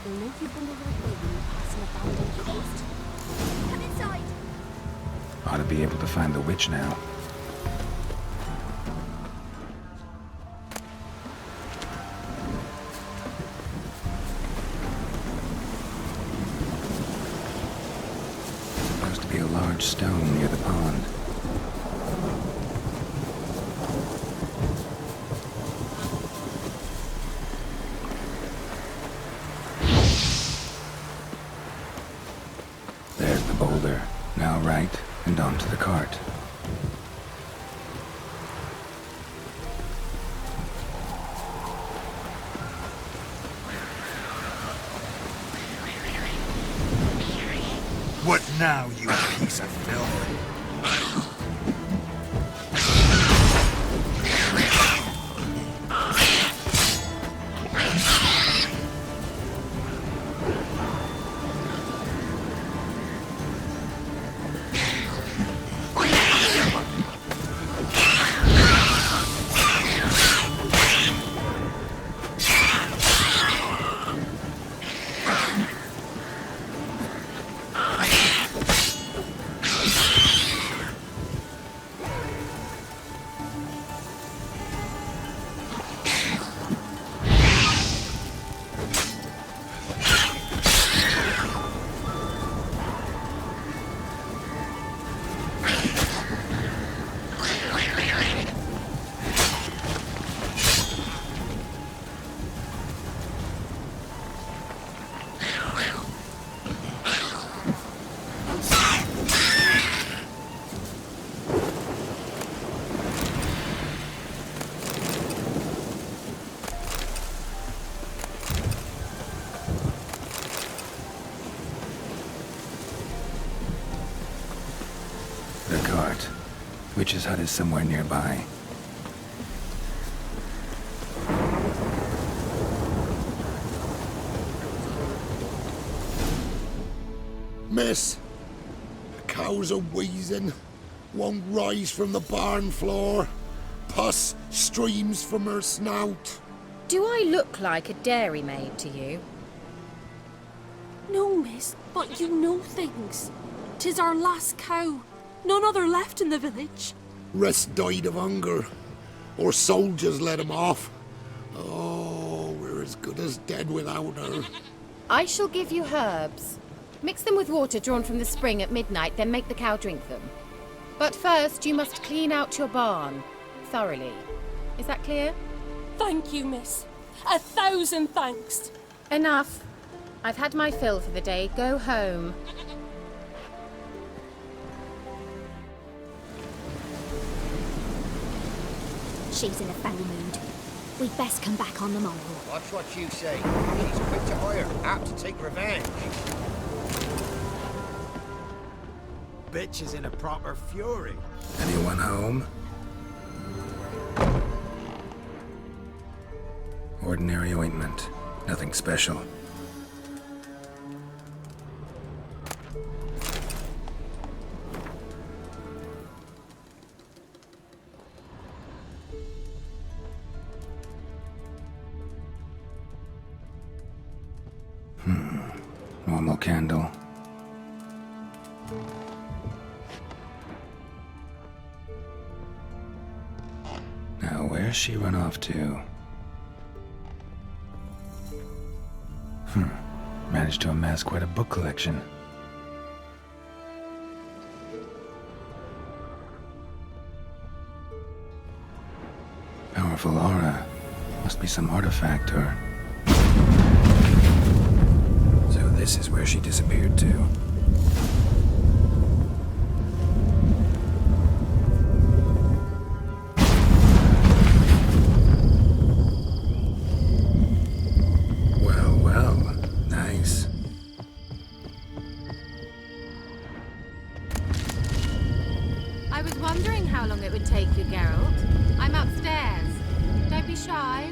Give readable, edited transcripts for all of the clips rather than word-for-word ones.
They'll know you've been over the hill when you pass an abandoned post. Come inside! Ought to be able to find the witch now. Supposed to be a large stone near the pond. There's the boulder. Now right, and onto the cart. What now, you piece of filth? Witch's hut is somewhere nearby. Miss, the cows are wheezing, won't rise from the barn floor. Pus streams from her snout. Do I look like a dairymaid to you? No, miss, but you know things. 'Tis our last cow. None other left in the village. Rest died of hunger, or soldiers let him off. Oh, we're as good as dead without her. I shall give you herbs. Mix them with water drawn from the spring at midnight, then make the cow drink them. But first, you must clean out your barn thoroughly. Is that clear? Thank you, miss. 1,000 thanks. Enough. I've had my fill for the day. Go home. She's in a foul mood. We'd best come back on the morrow. Watch what you say. She's quick to hire, apt to take revenge. Bitch is in a proper fury. Anyone home? Ordinary ointment. Nothing special. Normal candle. Now, where's she run off to? Managed to amass quite a book collection. Powerful aura. Must be some artifact or... So this is where she disappeared to. Well, nice. I was wondering how long it would take you, Geralt. I'm upstairs. Don't be shy.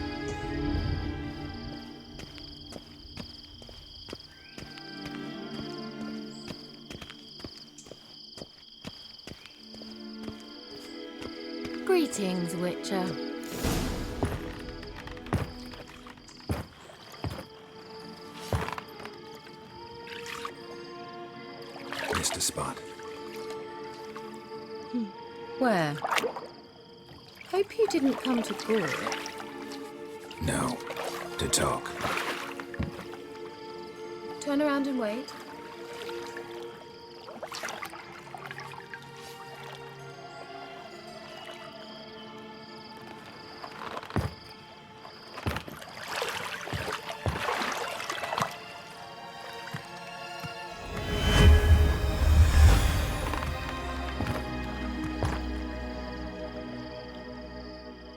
Greetings, Witcher. to spot. Where? Hope you didn't come to gore. No, to talk. Turn around and wait.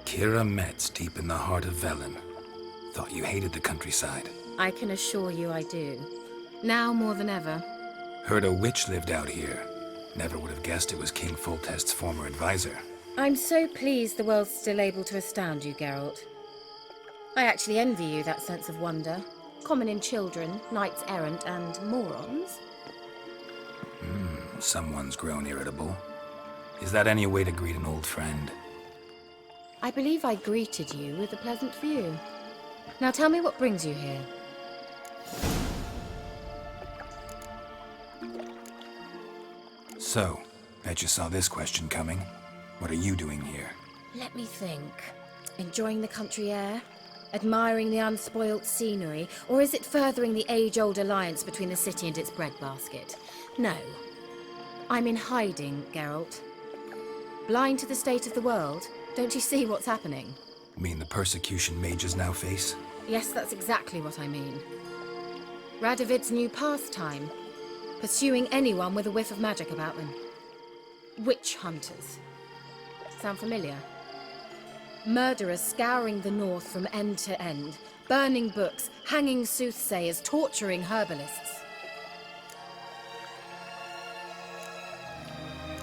Kira Metz deep in the heart of Velen. Thought you hated the countryside. I can assure you I do. Now more than ever. Heard a witch lived out here. Never would have guessed it was King Foltest's former advisor. I'm so pleased the world's still able to astound you, Geralt. I actually envy you that sense of wonder. Common in children, knights errant, and morons. Someone's grown irritable. Is that any way to greet an old friend? I believe I greeted you with a pleasant view. Now tell me what brings you here. So, bet you saw this question coming. What are you doing here? Let me think. Enjoying the country air? Admiring the unspoilt scenery? Or is it furthering the age-old alliance between the city and its breadbasket? No. I'm in hiding, Geralt. Blind to the state of the world? Don't you see what's happening? Mean the persecution mages now face? Yes, that's exactly what I mean. Radovid's new pastime. Pursuing anyone with a whiff of magic about them. Witch hunters. Sound familiar? Murderers scouring the north from end to end. Burning books, hanging soothsayers, torturing herbalists.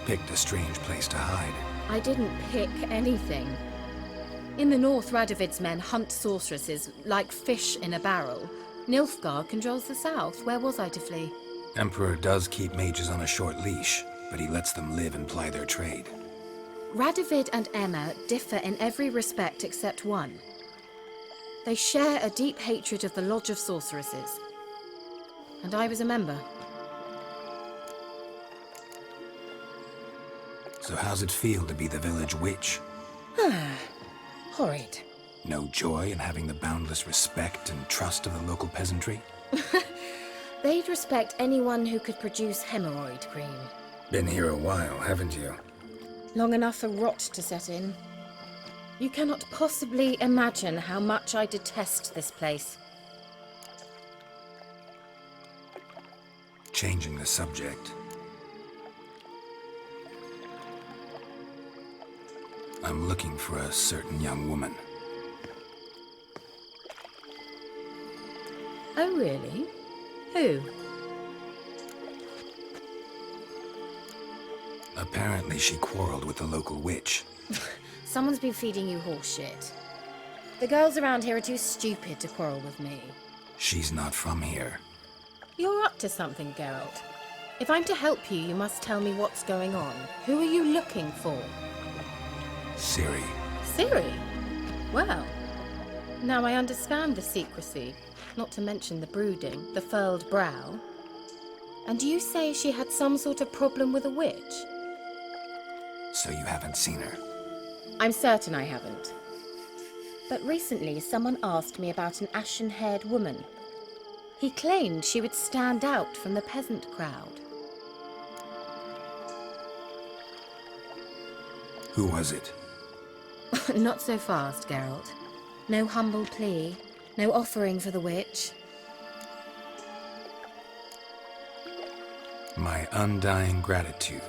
Picked a strange place to hide. I didn't pick anything. In the north, Radovid's men hunt sorceresses like fish in a barrel. Nilfgaard controls the south. Where was I to flee? Emperor does keep mages on a short leash, but he lets them live and ply their trade. Radovid and Emma differ in every respect except one. They share a deep hatred of the Lodge of Sorceresses. And I was a member. So how's it feel to be the village witch? Horrid. No joy in having the boundless respect and trust of the local peasantry? They'd respect anyone who could produce hemorrhoid cream. Been here a while, haven't you? Long enough for rot to set in. You cannot possibly imagine how much I detest this place. Changing the subject. I'm looking for a certain young woman. Oh, really? Who? Apparently she quarreled with the local witch. Someone's been feeding you horseshit. The girls around here are too stupid to quarrel with me. She's not from here. You're up to something, Geralt. If I'm to help you, you must tell me what's going on. Who are you looking for? Ciri. Ciri? Well, now I understand the secrecy, not to mention the brooding, the furled brow. And you say she had some sort of problem with a witch? So you haven't seen her? I'm certain I haven't. But recently someone asked me about an ashen-haired woman. He claimed she would stand out from the peasant crowd. Who was it? Not so fast, Geralt. No humble plea, no offering for the witch. My undying gratitude.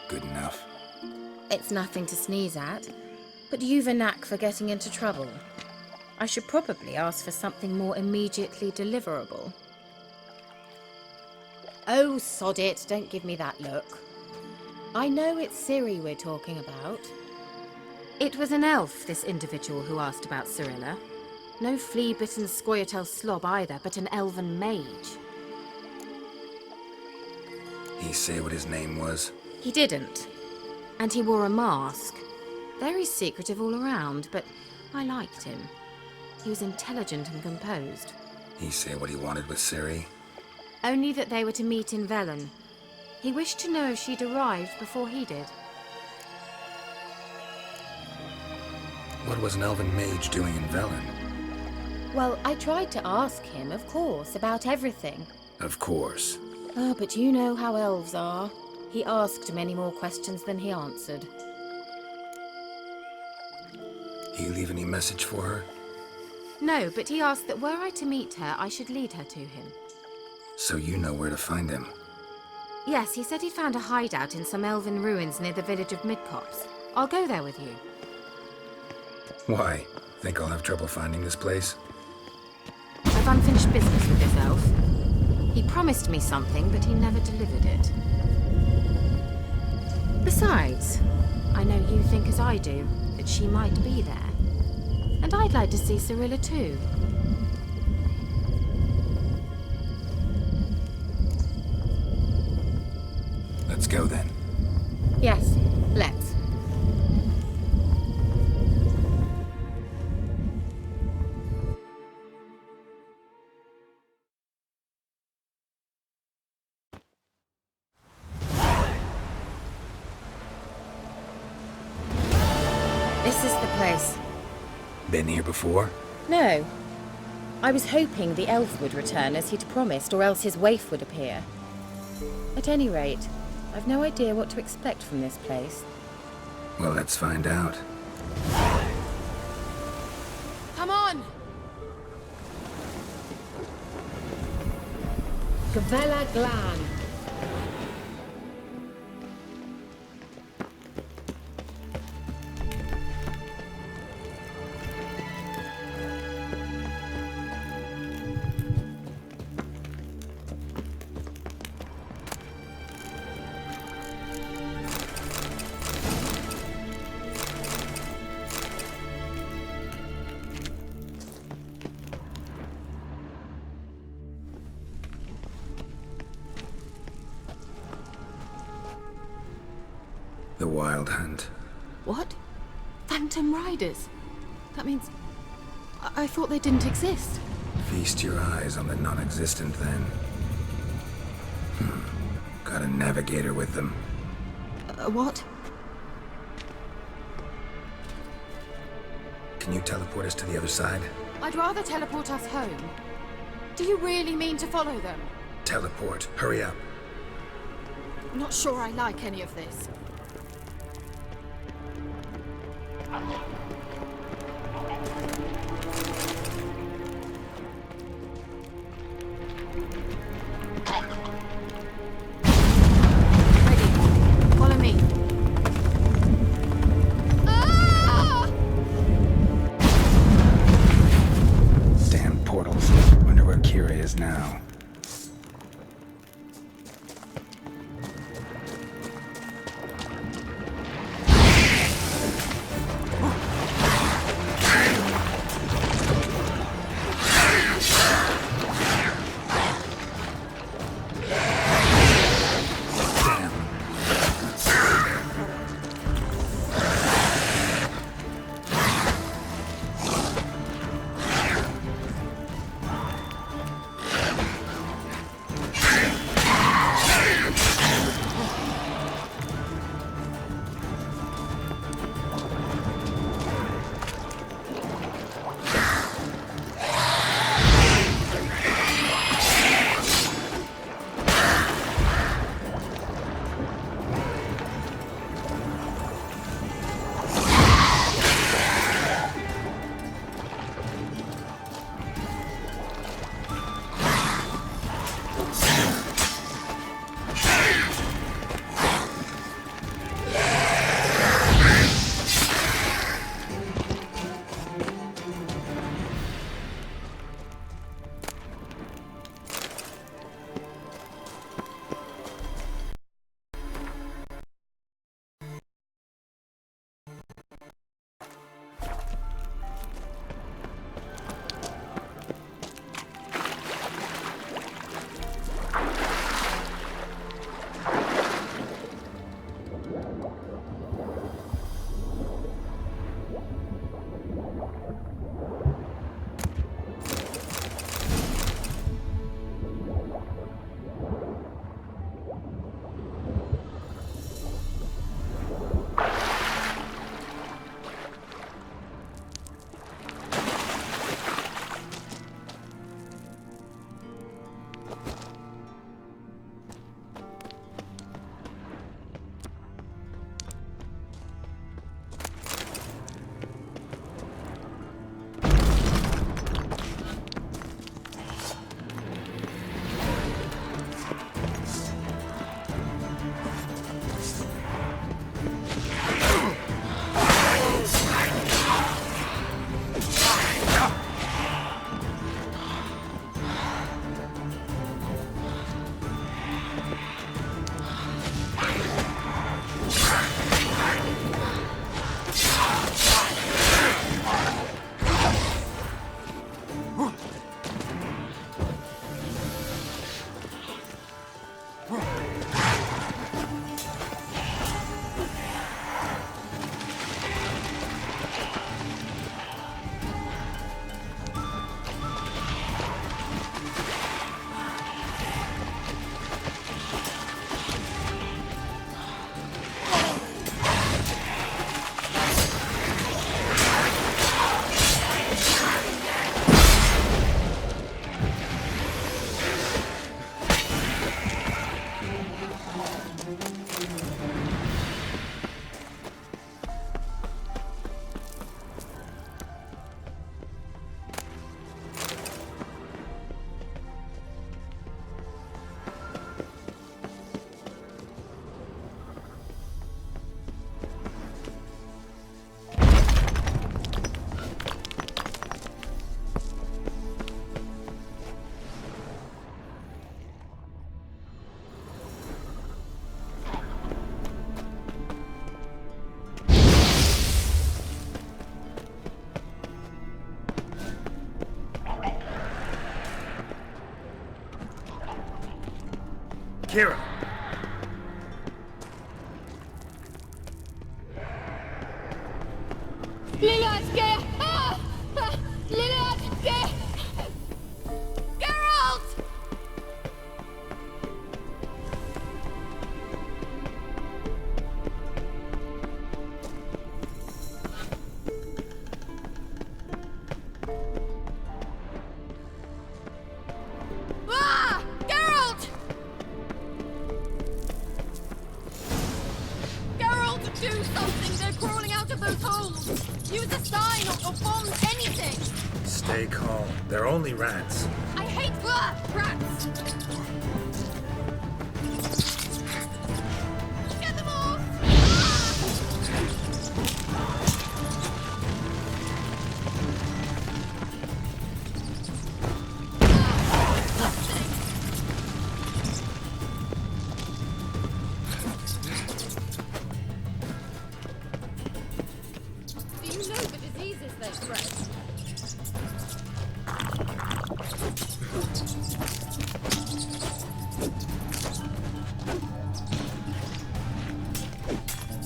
Good enough. It's nothing to sneeze at, but you've a knack for getting into trouble. I should probably ask for something more immediately deliverable. Oh, sod it, don't give me that look. I know it's Ciri we're talking about. It was an elf, this individual who asked about Cirilla. No flea-bitten Scoia'tael slob either, but an elven mage. He say what his name was? He didn't. And he wore a mask. Very secretive all around, but I liked him. He was intelligent and composed. He say what he wanted with Ciri? Only that they were to meet in Velen. He wished to know if she'd arrived before he did. What was an elven mage doing in Velen? Well, I tried to ask him, of course, about everything. Of course. Oh, but you know how elves are. He asked many more questions than he answered. He leave any message for her? No, but he asked that were I to meet her, I should lead her to him. So you know where to find him. Yes, he said he'd found a hideout in some elven ruins near the village of Midcopse. I'll go there with you. Why? Think I'll have trouble finding this place? I've unfinished business with this elf. He promised me something, but he never delivered it. Besides, I know you think as I do, that she might be there. And I'd like to see Cyrilla too. Let's go then. Yes, let's. This is the place. Been here before? No. I was hoping the elf would return as he'd promised, or else his waif would appear. At any rate, I've no idea what to expect from this place. Well, let's find out. Come on! Gavella Glan. The Wild Hunt. What? Phantom Riders? That means... I thought they didn't exist. Feast your eyes on the non-existent then. Got a navigator with them. What? Can you teleport us to the other side? I'd rather teleport us home. Do you really mean to follow them? Teleport. Hurry up. Not sure I like any of this. Ready. Follow me. Damn portals. Wonder where Kira is now. Kira! Lilianske! Ah! Lilianske! Geralt! Ah! Geralt! Geralt, do something! They're crawling out of those holes! Use a sign or bomb, anything! Stay calm. They're only rats. I hate rats! Get them off! Do you know the diseases they spread?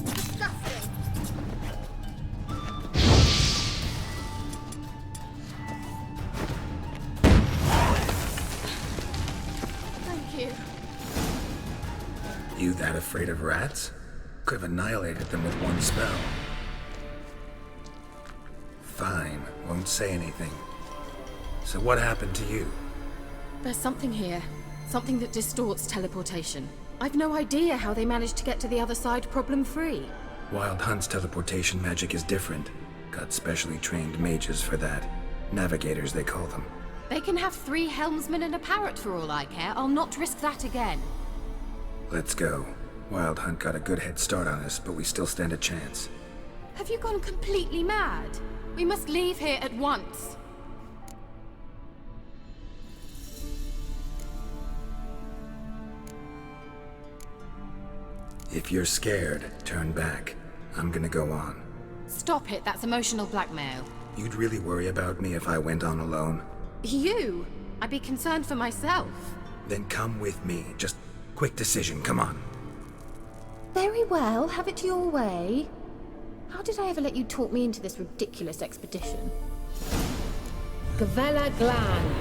Disgusting! Thank you. You that afraid of rats? Could have annihilated them with one spell. Fine, won't say anything. So what happened to you? There's something here. Something that distorts teleportation. I've no idea how they managed to get to the other side problem-free. Wild Hunt's teleportation magic is different. Got specially trained mages for that. Navigators, they call them. They can have 3 helmsmen and a parrot for all I care. I'll not risk that again. Let's go. Wild Hunt got a good head start on us, but we still stand a chance. Have you gone completely mad? We must leave here at once. If you're scared, turn back. I'm gonna go on. Stop it, that's emotional blackmail. You'd really worry about me if I went on alone? You? I'd be concerned for myself. Then come with me. Just quick decision, come on. Very well, have it your way. How did I ever let you talk me into this ridiculous expedition? Gavella Glan.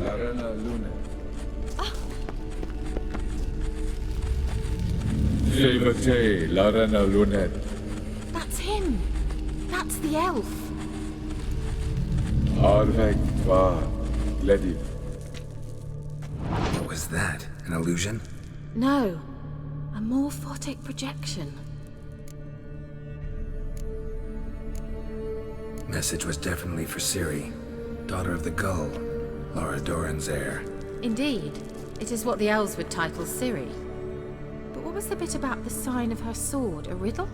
Larena Lune. Fevate, Larena Lunet. That's him. That's the elf. Arvek Tva, Lediv. What was that? An illusion? No. A morphotic projection. Message was definitely for Ciri, daughter of the Gull, Laura Doran's heir. Indeed. It is what the elves would title Ciri. But what was the bit about the sign of her sword? A riddle?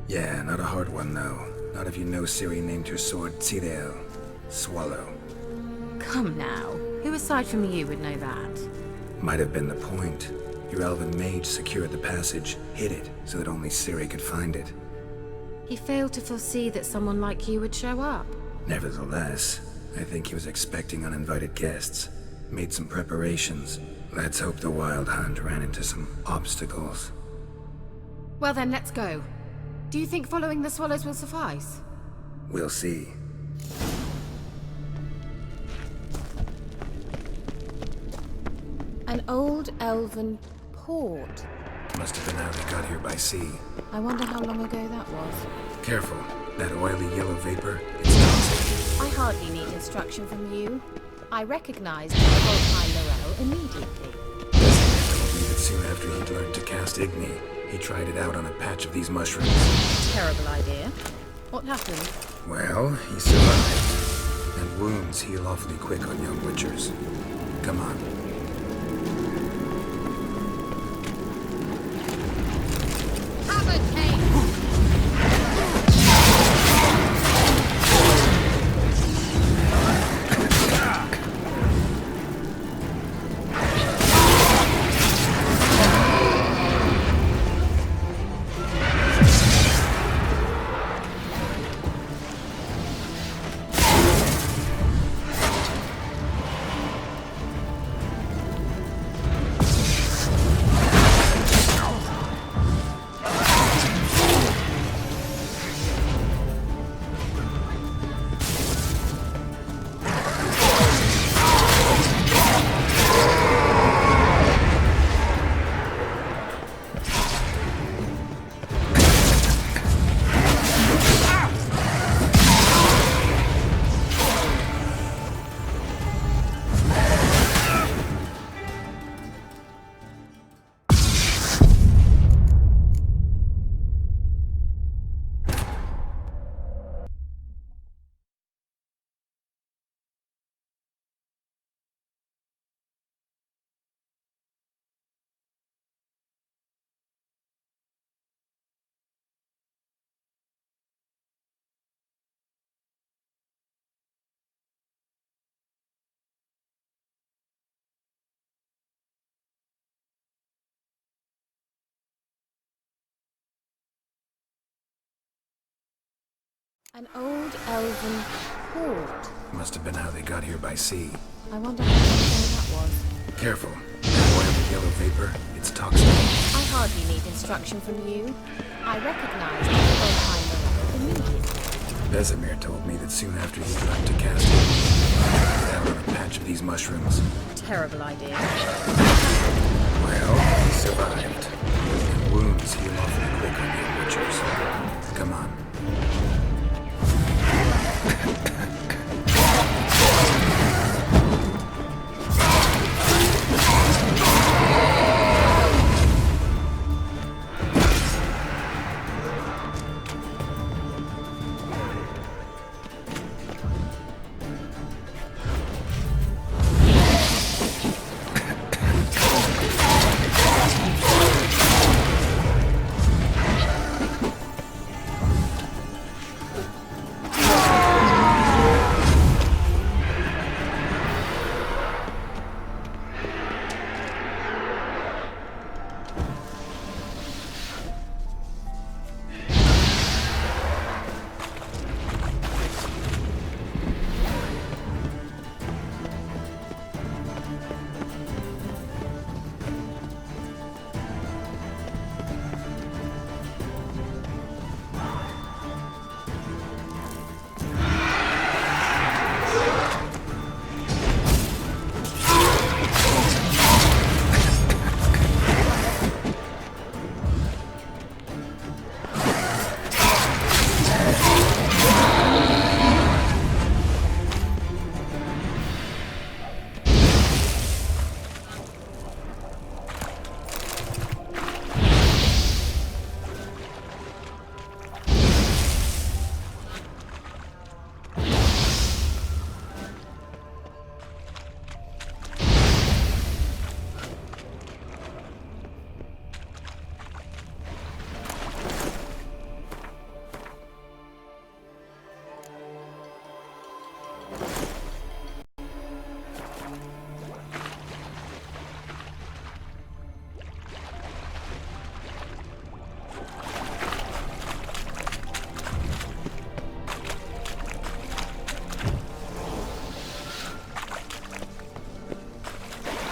Yeah, not a hard one though. Not if you know Ciri named her sword Tirel, Swallow. Come now. Who aside from you would know that? Might have been the point. Your elven mage secured the passage, hid it, so that only Ciri could find it. He failed to foresee that someone like you would show up. Nevertheless, I think he was expecting uninvited guests. Made some preparations. Let's hope the Wild Hunt ran into some obstacles. Well then, let's go. Do you think following the swallows will suffice? We'll see. An old elven port. Must have been how they got here by sea. I wonder how long ago that was. Careful. That oily yellow vapor, it's toxic. I hardly need instruction from you. I recognized Volkai Laurel immediately. Told me that soon after he'd learned to cast Igni, he tried it out on a patch of these mushrooms. Terrible idea. What happened? Well, he survived. And wounds heal awfully quick on young witchers. Come on. An old elven hoard. Must have been how they got here by sea. I wonder how long that was. Careful. That oil with yellow vapor, it's toxic. I hardly need instruction from you. I recognize the Oldtimer immediately. Vesemir told me that soon after he left to cast it, he tried out on a patch of these mushrooms. Terrible idea. Well, he survived. And wounds heal awfully quick on the Witchers. Come on.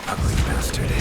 Ugly bastard.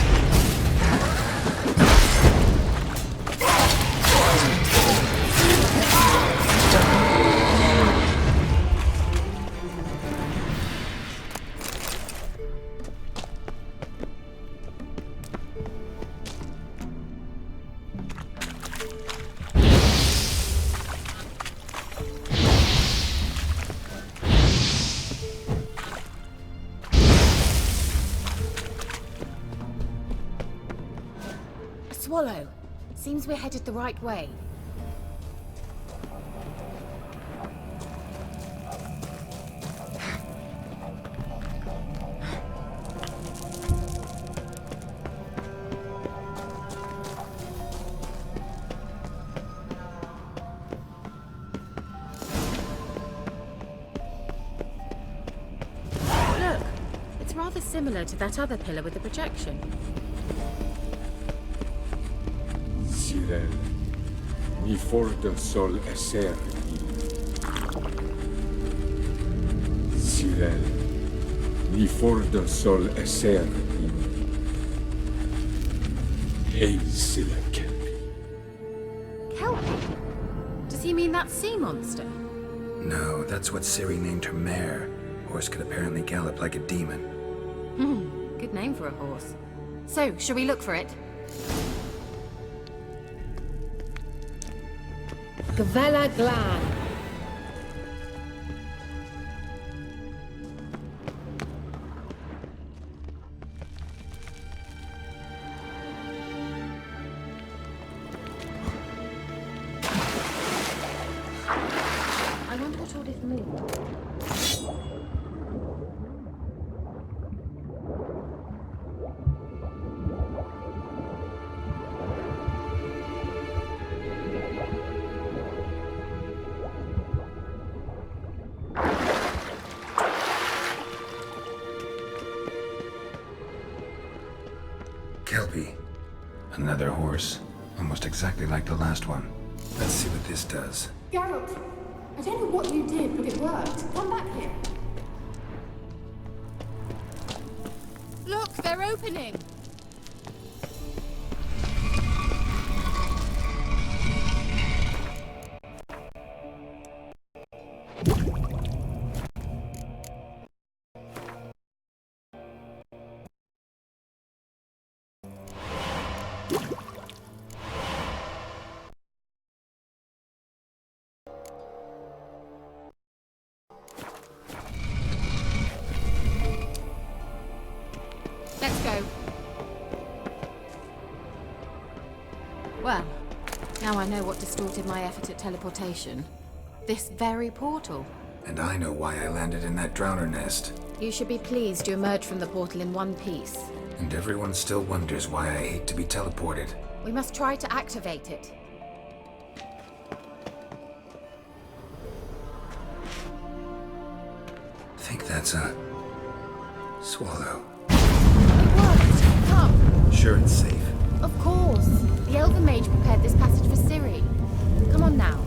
Swallow. Seems we're headed the right way. Look, it's rather similar to that other pillar with the projection. Sirel, ni fordo sol esser Sirel, ni fordo sol esser Hey, Silla Kelpie. Kelpie? Does he mean that sea monster? No, that's what Ciri named her mare. Horse could apparently gallop like a demon. Good name for a horse. So, shall we look for it? Gvella Glan. I wonder what all this means. Kelpie. Another horse. Almost exactly like the last one. Let's see what this does. Geralt, I don't know what you did, but it worked. Come back here. Look, they're opening! Let's go. Well, now I know what distorted my effort at teleportation. This very portal. And I know why I landed in that drowner nest. You should be pleased you emerged from the portal in one piece. And everyone still wonders why I hate to be teleported. We must try to activate it. I think that's a... swallow. It worked! Come! Sure it's safe. Of course! The Elven Mage prepared this passage for Ciri. Come on now.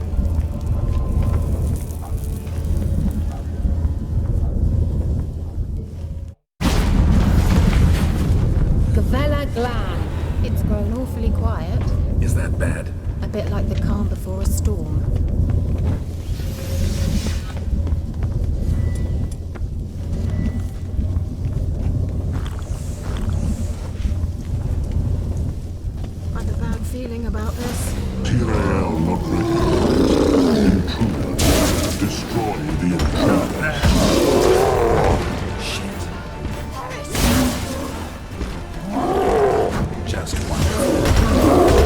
Gavella Glan. It's grown awfully quiet. Is that bad? A bit like the calm before a storm. I've a bad feeling about this. Tirael not recognized. Intruder. Destroy the intruder. Just wonderful.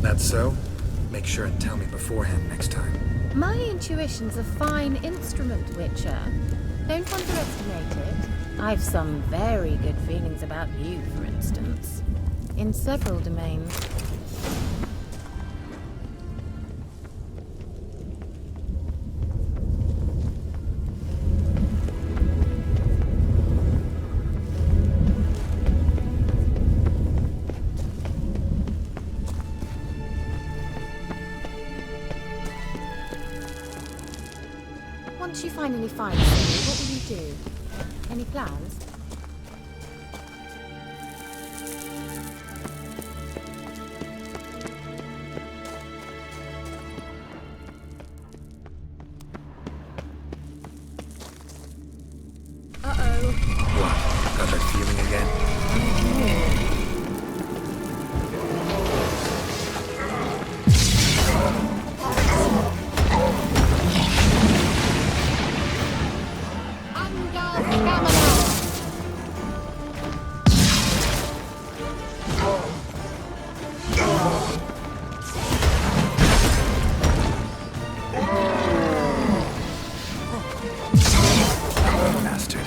That's so? Make sure and tell me beforehand next time. My intuition's a fine instrument, Witcher. Don't underestimate it. I've some very good feelings about you, for instance. In several domains. Once you finally find something, what will you do? Any plans? Uh-oh. What? Got that feeling again? Bastard.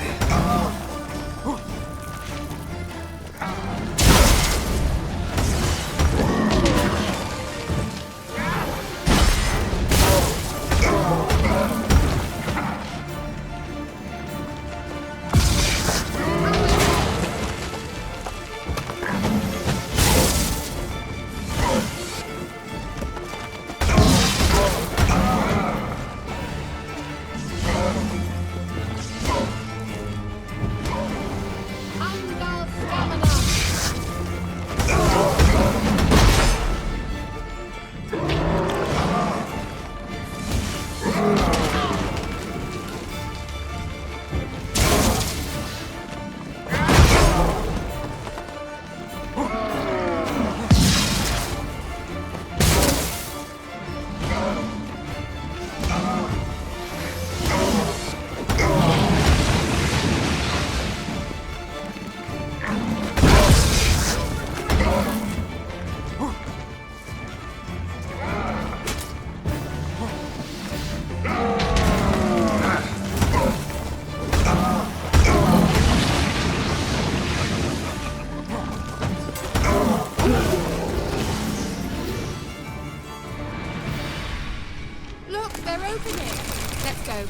Look, they're opening! Let's go.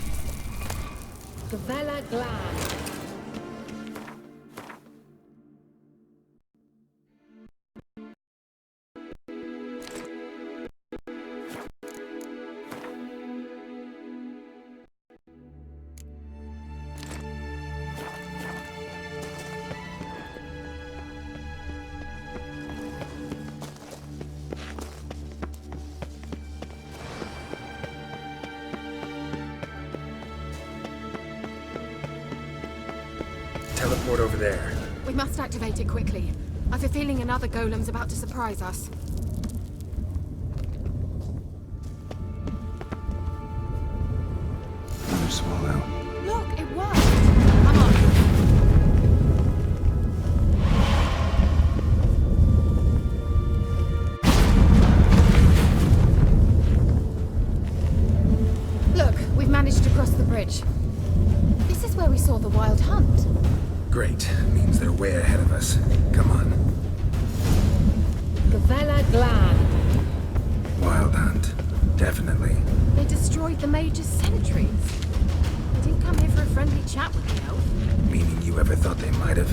Gavella Glan. Teleport over there. We must activate it quickly. I've a feeling another golem's about to surprise us. Another swallow. Look, it worked! Come on. Look, we've managed to cross the bridge. This is where we saw the wild hunt. Great. Means they're way ahead of us. Come on. Gavella Glan. Wild hunt. Definitely. They destroyed the Major's sentries. They didn't come here for a friendly chat with the elf. Meaning you ever thought they might have?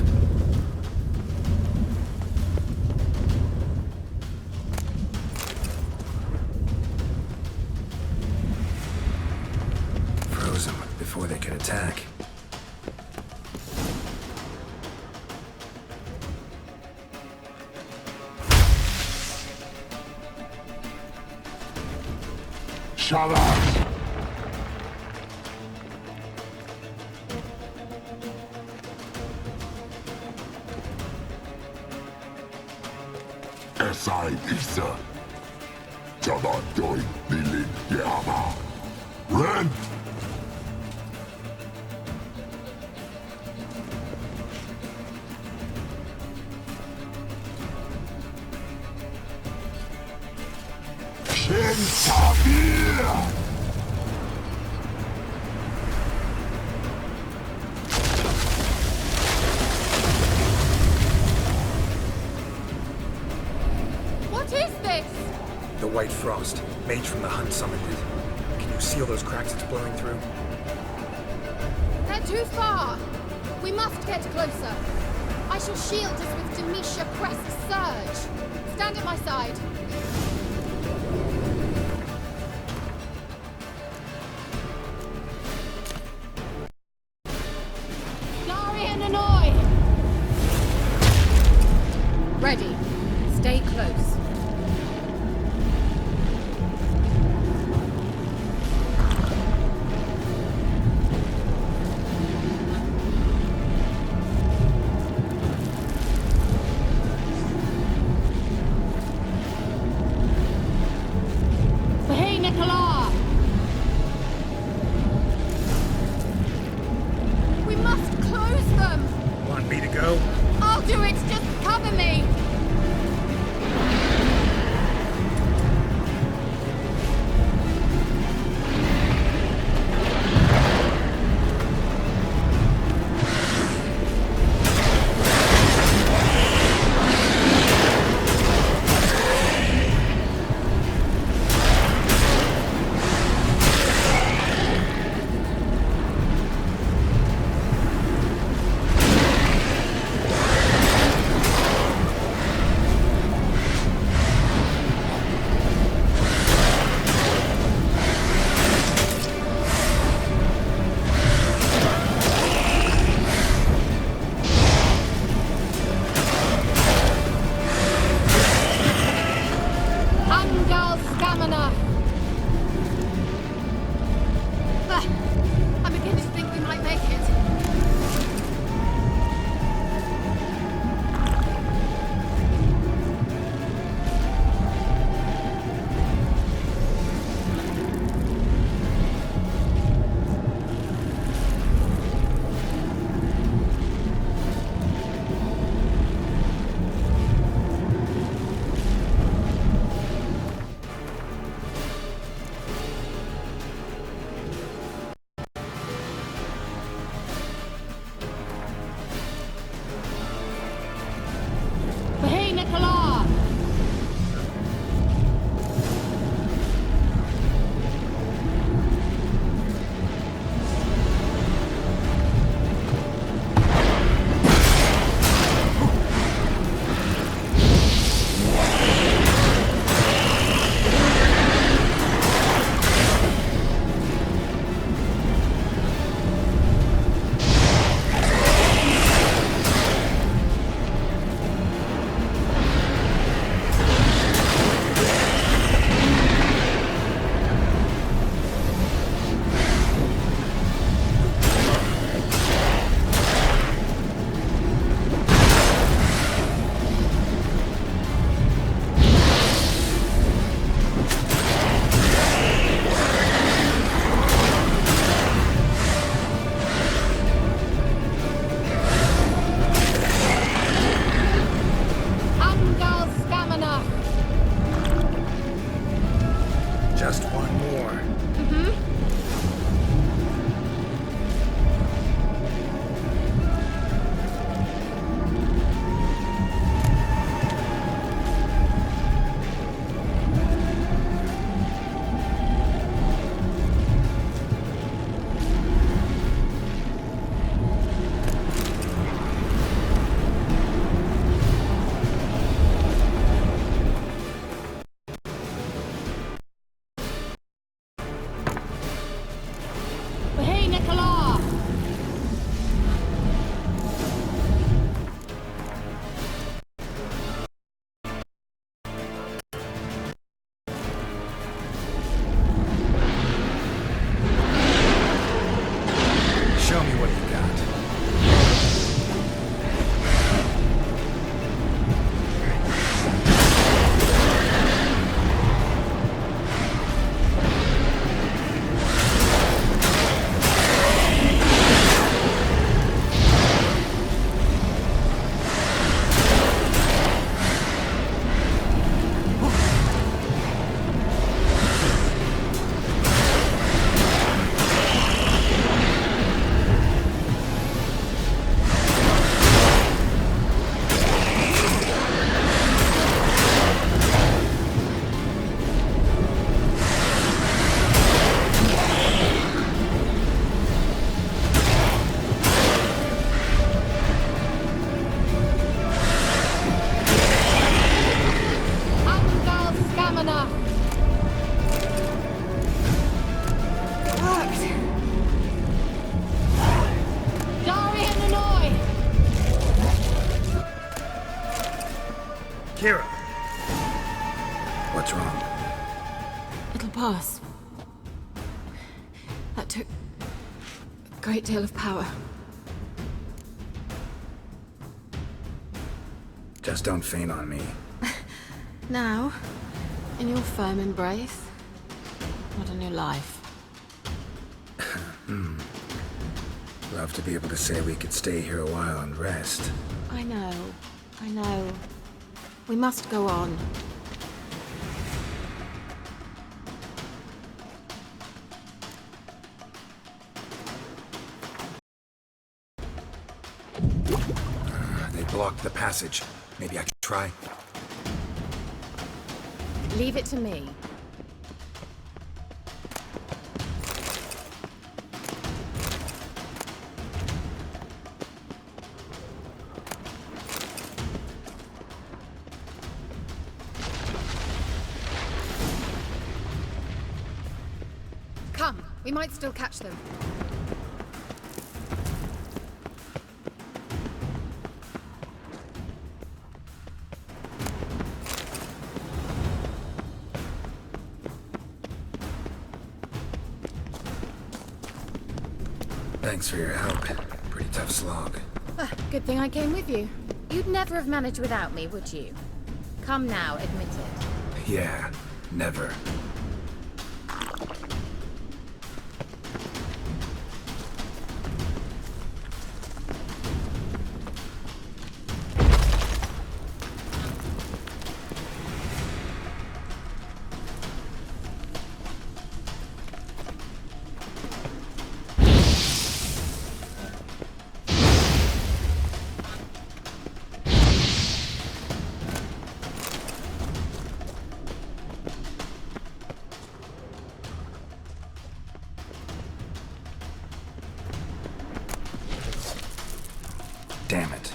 Froze them before they could attack. Shut up! Esai Isa. Jabba Doi Bilin Yama. Ren! Shin Sabir! What is this? The White Frost. Mage from the hunt summoned it. Can you seal those cracks it's blowing through? They're too far. We must get closer. I shall shield us with Demisha Crest's surge. Stand at my side. stamina! I'm beginning to think we might make it. Hey, Nicola! Just one more. Hey, Nicola! Show me what you got. Angal stamina! Worked! Darian Hanoi! Kira! What's wrong? It'll pass. That took a great deal of power. Just don't faint on me. Now, in your firm embrace, what a new life. Love to be able to say we could stay here a while and rest. I know. We must go on. They blocked the passage. Maybe I could try. Leave it to me. Come, we might still catch them. Thanks for your help. Pretty tough slog. Good thing I came with you. You'd never have managed without me, would you? Come now, admit it. Yeah, never. Damn it.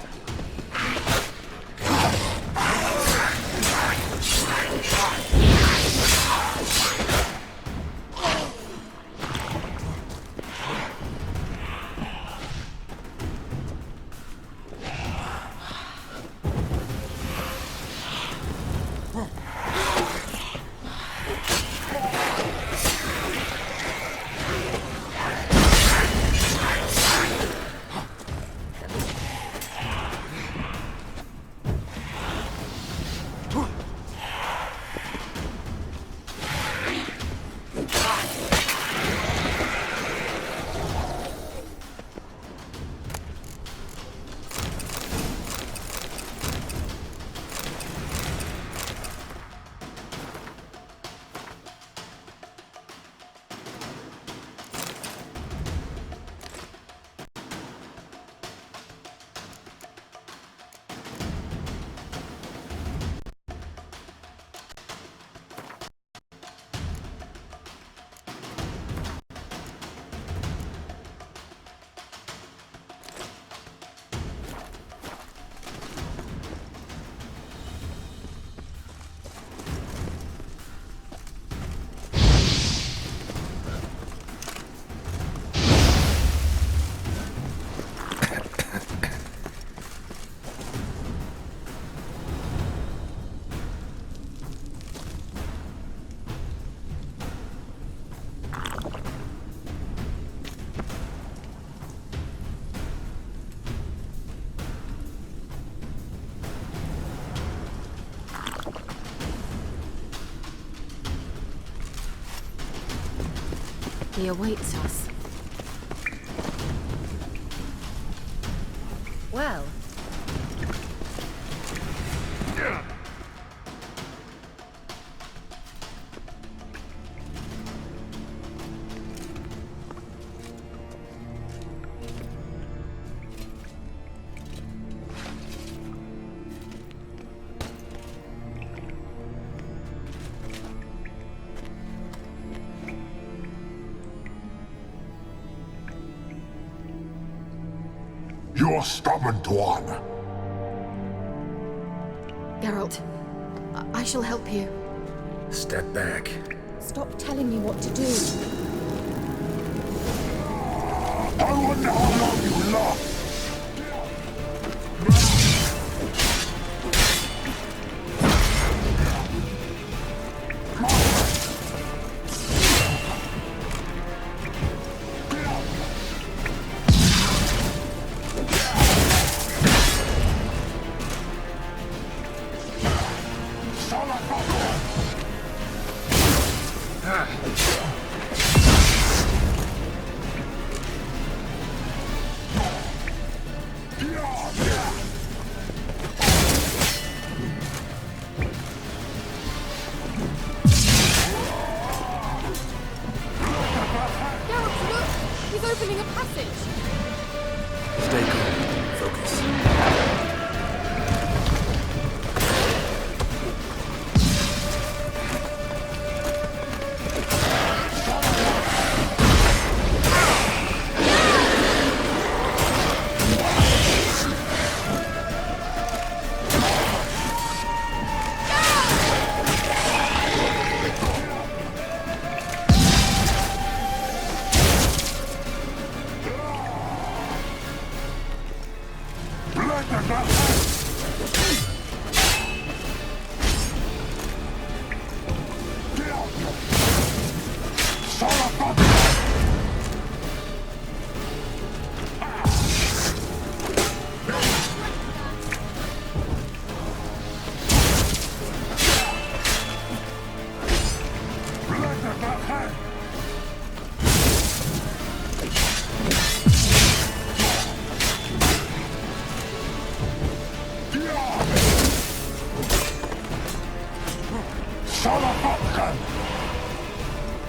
He awaits us. Well. You're stubborn, Tuan. Geralt, I shall help you. Step back. Stop telling me what to do. I wonder how long you last.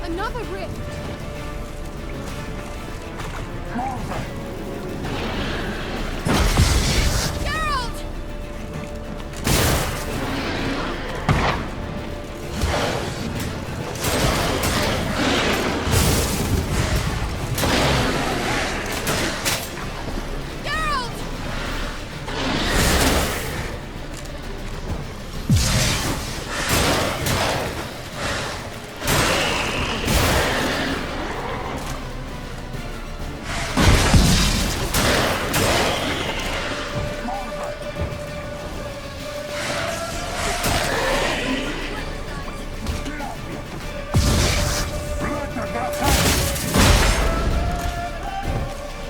Another rift! Geralt!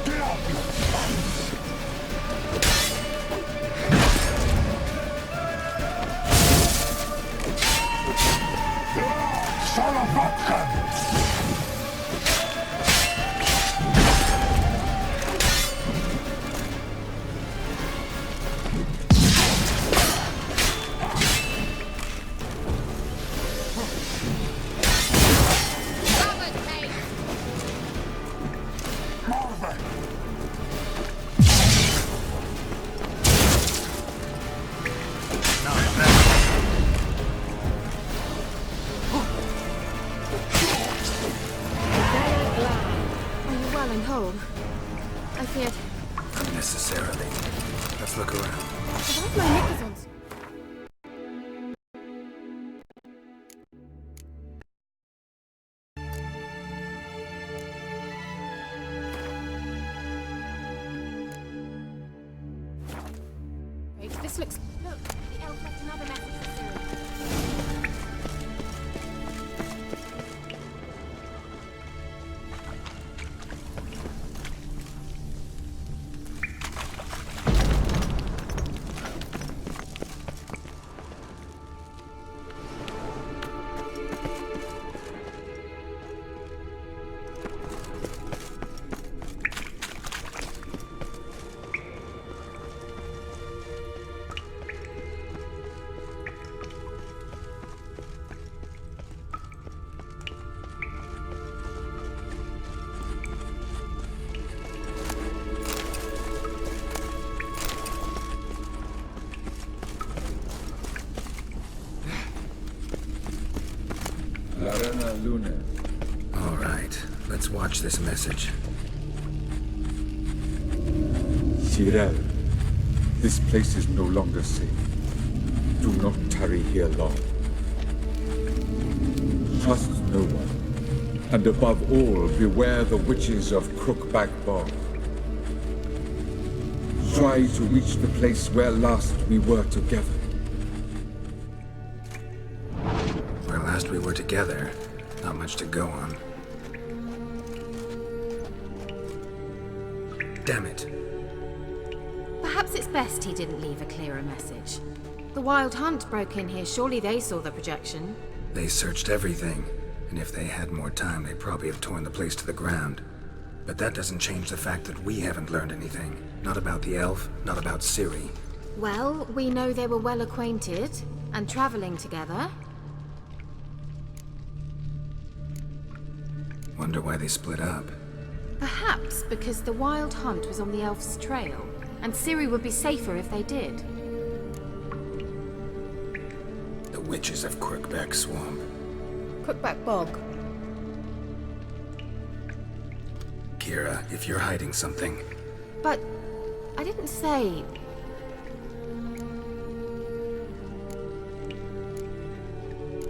Geralt! I feared. Unnecessarily. Let's look around. Where's my knickers? Wait, this looks... Look, the elf left another message for Ciri. Luna. All right, let's watch this message. Geralt, this place is no longer safe. Do not tarry here long. Trust no one. And above all, beware the witches of Crookback Bog. Try to reach the place where last we were together. Where last we were together, not much to go on. Damn it. Perhaps it's best he didn't leave a clearer message. The Wild Hunt broke in here. Surely they saw the projection. They searched everything, and if they had more time, they'd probably have torn the place to the ground. But that doesn't change the fact that we haven't learned anything. Not about the elf, not about Ciri. Well, we know they were well acquainted and traveling together. Wonder why they split up. Perhaps because the Wild Hunt was on the elf's trail, and Ciri would be safer if they did. The witches of Crookback Swamp. Crookback Bog. Kira, if you're hiding something... But I didn't say...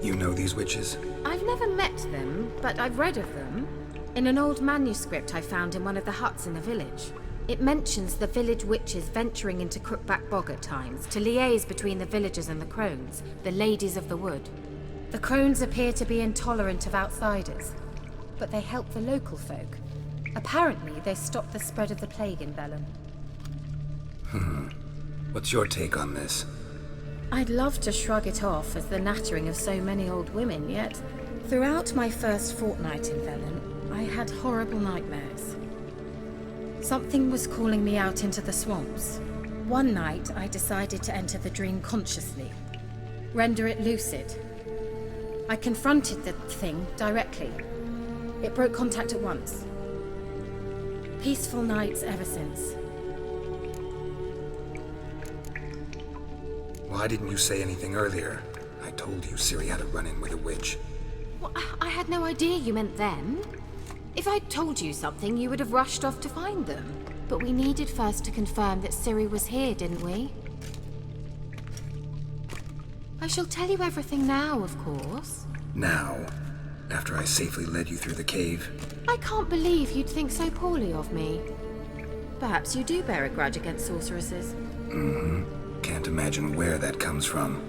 You know these witches? I've never met them, but I've read of them. In an old manuscript I found in one of the huts in the village. It mentions the village witches venturing into Crookback Bog at times to liaise between the villagers and the crones, the ladies of the wood. The crones appear to be intolerant of outsiders, but they help the local folk. Apparently, they stopped the spread of the plague in Bellum. What's your take on this? I'd love to shrug it off as the nattering of so many old women, yet Throughout my first fortnight in Velen, I had horrible nightmares. Something was calling me out into the swamps. One night, I decided to enter the dream consciously, render it lucid. I confronted the thing directly. It broke contact at once. Peaceful nights ever since. Why didn't you say anything earlier? I told you Ciri had a run-in with a witch. Well, I had no idea you meant them. If I'd told you something, you would have rushed off to find them. But we needed first to confirm that Ciri was here, didn't we? I shall tell you everything now, of course. Now? After I safely led you through the cave? I can't believe you'd think so poorly of me. Perhaps you do bear a grudge against sorceresses. Mm-hmm. Can't imagine where that comes from.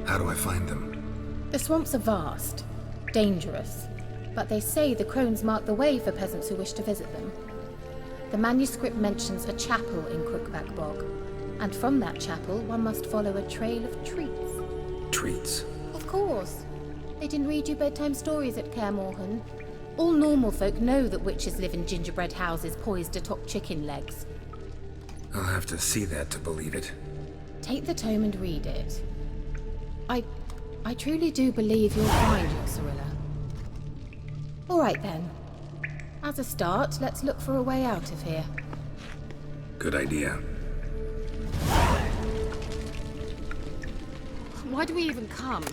How do I find them? The swamps are vast, dangerous, but they say the crones mark the way for peasants who wish to visit them. The manuscript mentions a chapel in Crookback Bog, and from that chapel one must follow a trail of treats. Treats? Of course. They didn't read you bedtime stories at Kaer Morhen. All normal folk know that witches live in gingerbread houses poised atop chicken legs. I'll have to see that to believe it. Take the tome and read it. I truly do believe you'll find your Cirilla. All right then. As a start, let's look for a way out of here. Good idea. Why do we even come?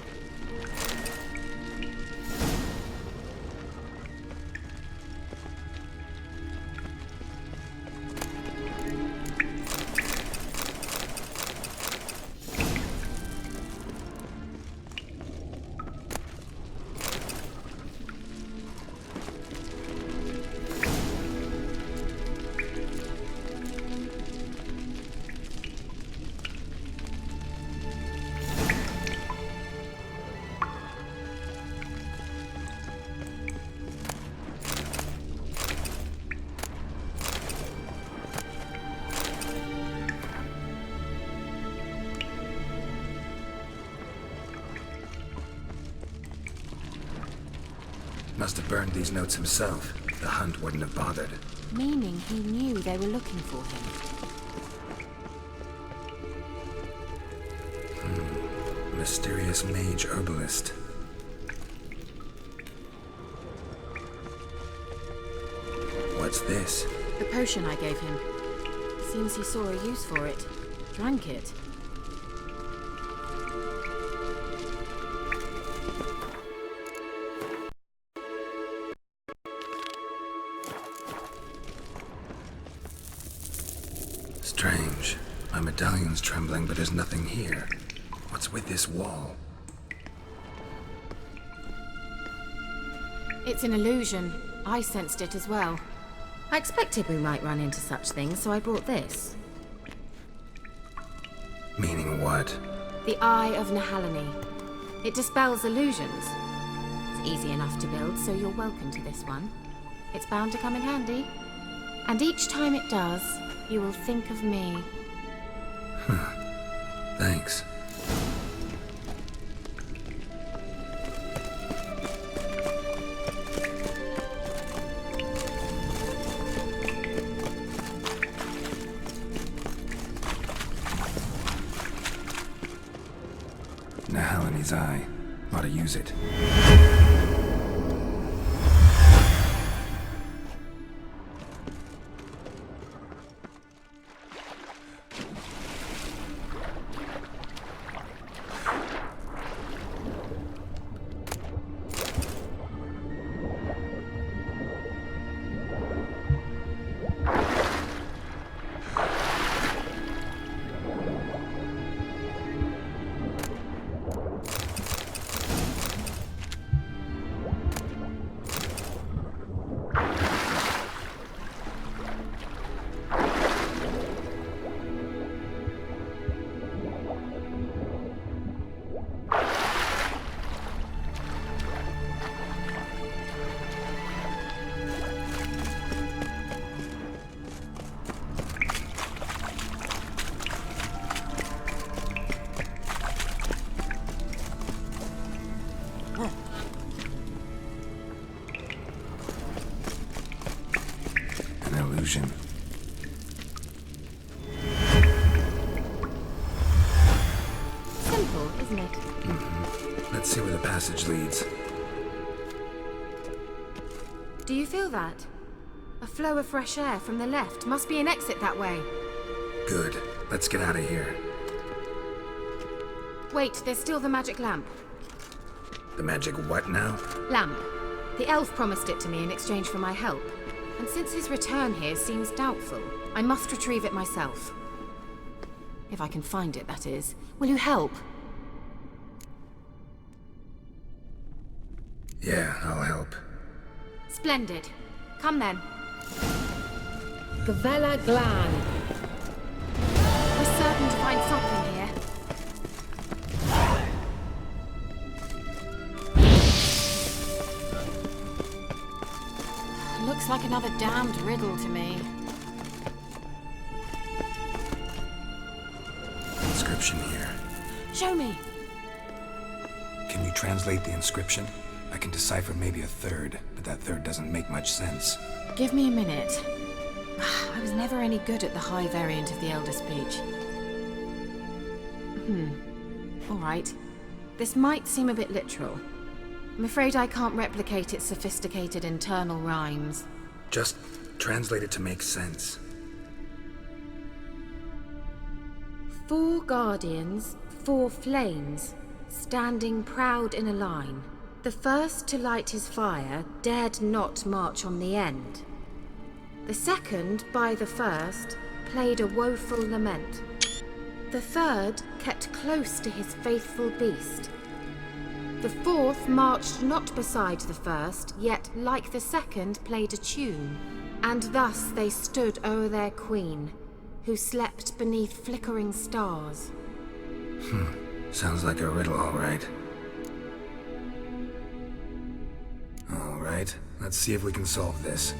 Must have burned these notes himself. The hunt wouldn't have bothered. Meaning he knew they were looking for him. Mysterious mage herbalist. What's this? The potion I gave him. Seems he saw a use for it. Drank it. Strange. My medallion's trembling, but there's nothing here. What's with this wall? It's an illusion. I sensed it as well. I expected we might run into such things, so I brought this. Meaning what? The Eye of Nahalani. It dispels illusions. It's easy enough to build, so you're welcome to this one. It's bound to come in handy. And each time it does, you will think of me. Thanks. Nahalani's eye. Ought to use it. An illusion. Simple, isn't it? Let's see where the passage leads. Do you feel that? A flow of fresh air from the left. Must be an exit that way. Good. Let's get out of here. Wait, there's still the magic lamp. The magic what now? Lamp. The elf promised it to me in exchange for my help. And since his return here seems doubtful, I must retrieve it myself. If I can find it, that is. Will you help? Yeah, I'll help. Splendid. Come then. Gavella Glan. We're certain to find something here. Looks like another damned riddle to me. Inscription here. Show me. Can you translate the inscription? I can decipher maybe a third, but that third doesn't make much sense. Give me a minute. I was never any good at the high variant of the Elder speech. All right. This might seem a bit literal. I'm afraid I can't replicate its sophisticated internal rhymes. Just translate it to make sense. 4 guardians, 4 flames, standing proud in a line. The first to light his fire dared not march on the end. The second, by the first, played a woeful lament. The third kept close to his faithful beast. The fourth marched not beside the first, yet, like the second, played a tune. And thus they stood o'er their queen, who slept beneath flickering stars. Sounds like a riddle, all right. All right, let's see if we can solve this.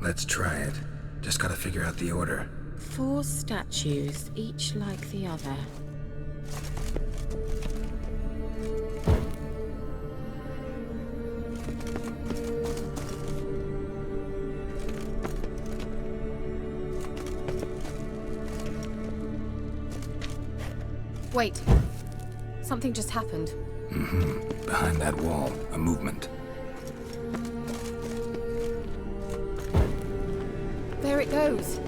Let's try it. Just gotta figure out the order. 4 statues, each like the other. Wait. Something just happened. Behind that wall, a movement. There it goes.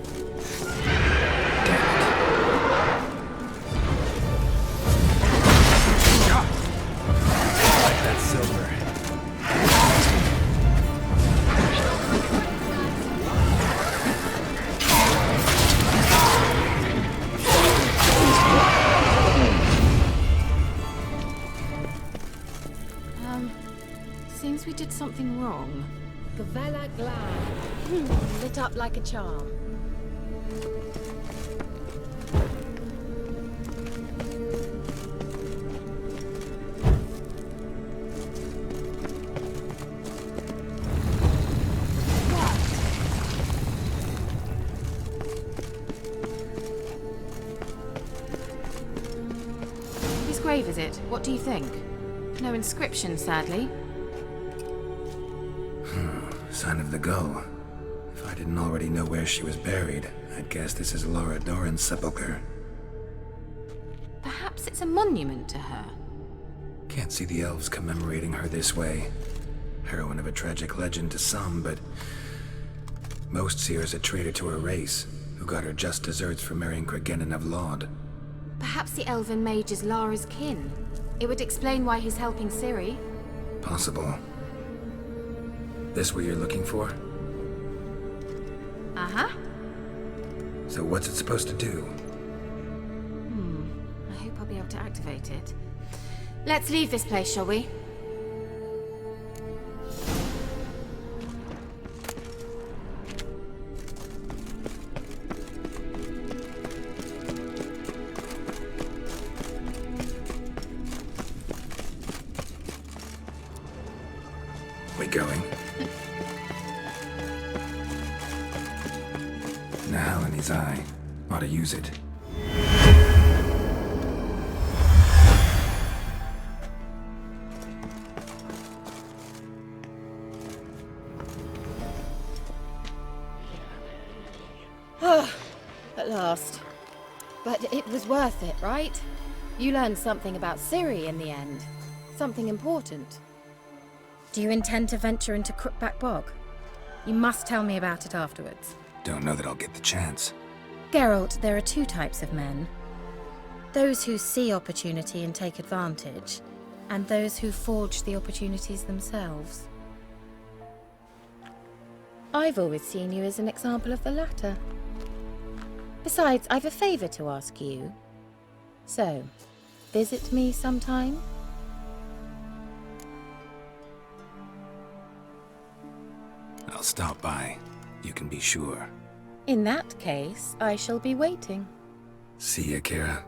Like that silver. Seems we did something wrong. Gavella Glan. Lit up like a charm. Whose grave is it? What do you think? No inscription, sadly. Sign of the gull. If I didn't already know where she was buried, I'd guess this is Laura Doran's sepulchre. Perhaps it's a monument to her. Can't see the elves commemorating her this way. Heroine of a tragic legend to some, but most see her as a traitor to her race, who got her just deserts for marrying Cregennan of Laud. Perhaps the elven mage is Lara's kin. It would explain why he's helping Ciri. Possible. This what you're looking for? Uh-huh. So what's it supposed to do? I hope I'll be able to activate it. Let's leave this place, shall we? We going? Nahal in his eye. Ought to use it. At last. But it was worth it, right? You learned something about Ciri in the end. Something important. Do you intend to venture into Crookback Bog? You must tell me about it afterwards. Don't know that I'll get the chance. Geralt, there are two types of men. Those who see opportunity and take advantage, and those who forge the opportunities themselves. I've always seen you as an example of the latter. Besides, I've a favour to ask you. So, visit me sometime? I'll stop by. You can be sure. In that case, I shall be waiting. See ya, Kira.